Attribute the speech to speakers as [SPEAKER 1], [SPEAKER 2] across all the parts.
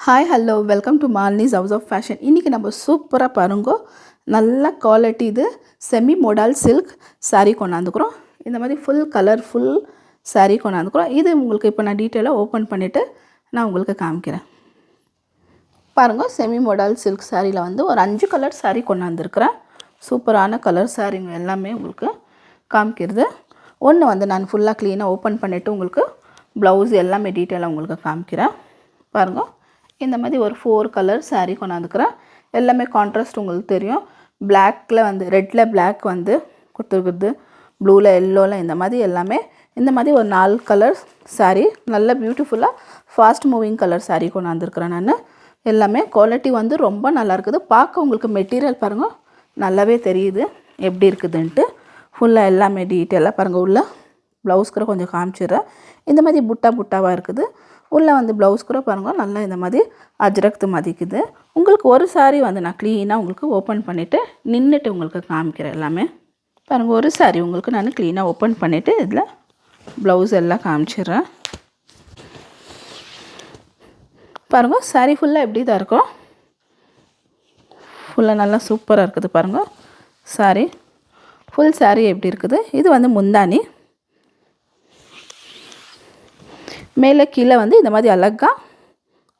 [SPEAKER 1] Hi hello welcome to Malini's house of fashion. இன்றைக்கி நம்ம சூப்பராக பாருங்கோ, நல்ல குவாலிட்டி இது செமி மோடால் சில்க் சாரீ கொண்டாந்துக்கிறோம். இந்த மாதிரி ஃபுல் கலர்ஃபுல் சாரீ கொண்டாந்துக்கிறோம். இது உங்களுக்கு இப்போ நான் டீட்டெயிலாக ஓப்பன் பண்ணிவிட்டு நான் உங்களுக்கு காமிக்கிறேன். பாருங்கள், செமி மோடால் சில்க் சாரியில் வந்து ஒரு 5 கலர் சாரீ கொண்டாந்துருக்கிறேன். சூப்பரான கலர் சாரீங்க எல்லாமே உங்களுக்கு காமிக்கிறது. ஒன்று வந்து நான் ஃபுல்லாக க்ளீனாக ஓப்பன் பண்ணிவிட்டு உங்களுக்கு ப்ளவுஸ் எல்லாமே டீட்டெயிலாக உங்களுக்கு காமிக்கிறேன். பாருங்கள், இந்த மாதிரி ஒரு 4 கலர் சாரீ கொண்டாந்துக்கிறேன். எல்லாமே கான்ட்ராஸ்ட் உங்களுக்கு தெரியும். பிளாக்கில் வந்து ரெட்டில் பிளாக் வந்து கொடுத்துருக்குறது, ப்ளூவில் எல்லோவில் இந்த மாதிரி எல்லாமே இந்த மாதிரி ஒரு 4 கலர் சாரீ நல்ல பியூட்டிஃபுல்லாக ஃபாஸ்ட் மூவிங் கலர் சாரீ கொண்டாந்துருக்கிறேன். நான் எல்லாமே குவாலிட்டி வந்து ரொம்ப நல்லா இருக்குது. பார்க்க உங்களுக்கு மெட்டீரியல் பாருங்கள் நல்லாவே தெரியுது எப்படி இருக்குதுன்ட்டு. ஃபுல்லாக எல்லாமே டீட்டெயிலாக பாருங்கள். உள்ள ப்ளவுஸ் கூட கொஞ்சம் காமிச்சிடுறேன். இந்த மாதிரி புட்டாவாக இருக்குது. உள்ளே வந்து ப்ளவுஸ் கூட பாருங்கள் நல்லா இந்த மாதிரி அஜ்ரக்து மதிக்குது. உங்களுக்கு ஒரு சாரீ வந்து நான் க்ளீனாக உங்களுக்கு ஓப்பன் பண்ணிவிட்டு நின்றுட்டு உங்களுக்கு காமிக்கிறேன். எல்லாமே பாருங்கள், ஒரு சாரீ உங்களுக்கு நான் க்ளீனாக ஓப்பன் பண்ணிவிட்டு இதில் ப்ளவுஸ் எல்லாம் காமிச்சிடுறேன். பாருங்கள், சாரீ ஃபுல்லாக எப்படி தான் இருக்கும். ஃபுல்லாக நல்லா சூப்பராக இருக்குது. பாருங்கள், சாரீ ஃபுல் சாரீ எப்படி இருக்குது. இது வந்து முந்தானி, மேலே கீழே வந்து இந்த மாதிரி அழகாக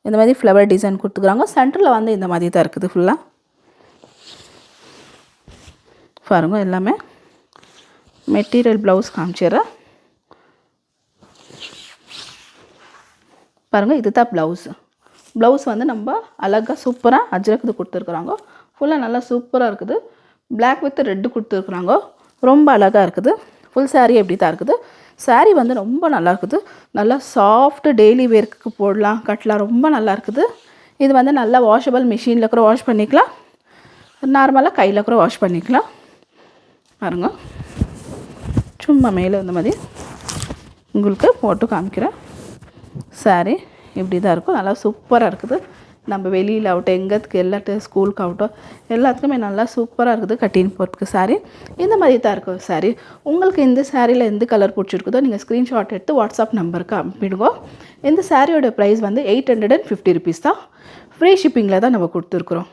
[SPEAKER 1] இந்த மாதிரி ஃப்ளவர் டிசைன் கொடுத்துக்குறாங்க. சென்டரில் வந்து இந்த மாதிரி தான் இருக்குது ஃபுல்லாக. பாருங்க, எல்லாமே மெட்டீரியல் ப்ளவுஸ் காமிச்சிடுறேன். பாருங்கள், இது தான் ப்ளவுஸ் வந்து நம்ம அழகாக சூப்பராக அஜ்ரக்து கொடுத்துருக்குறாங்க. ஃபுல்லாக நல்லா சூப்பராக இருக்குது. பிளாக் வித் ரெட்டு கொடுத்துருக்குறாங்க. ரொம்ப அழகாக இருக்குது. ஃபுல் சாரீ எப்படி தான் இருக்குது. சாரீ வந்து ரொம்ப நல்லா இருக்குது. நல்லா சாஃப்ட் டெய்லி வேர்க்கு போடலாம், கட்டலாம். ரொம்ப நல்லா இருக்குது. இது வந்து நல்லா வாஷபிள், மிஷினில் கூட வாஷ் பண்ணிக்கலாம், நார்மலாக கையில் கூட வாஷ் பண்ணிக்கலாம். பாருங்கள், சும்மா மேலே இந்த மாதிரி உங்களுக்கு போட்டு காமிக்கிறேன். சாரீ இப்படி தான் இருக்கும். நல்லா சூப்பராக இருக்குது. நம்ம வெளியில் ஆகட்டும், எங்கேத்துக்கு எல்லாத்துக்கும் ஸ்கூலுக்கு ஆகட்டும் எல்லாத்துக்குமே நல்லா சூப்பராக இருக்குது கட்டின்னு போகிறதுக்கு சாரீ. இந்த மாதிரி தான் இருக்கும் சாரீ. உங்களுக்கு இந்த சாரியில் எந்த கலர் பிடிச்சிருக்குதோ நீங்கள் ஸ்க்ரீன்ஷாட் எடுத்து வாட்ஸ்அப் நம்பருக்கு அனுப்பிடுவோம். இந்த சாரியோட ப்ரைஸ் வந்து 850 ருபீஸ் தான். ஃப்ரீ ஷிப்பிங்கில் தான் நம்ம கொடுத்துருக்குறோம்.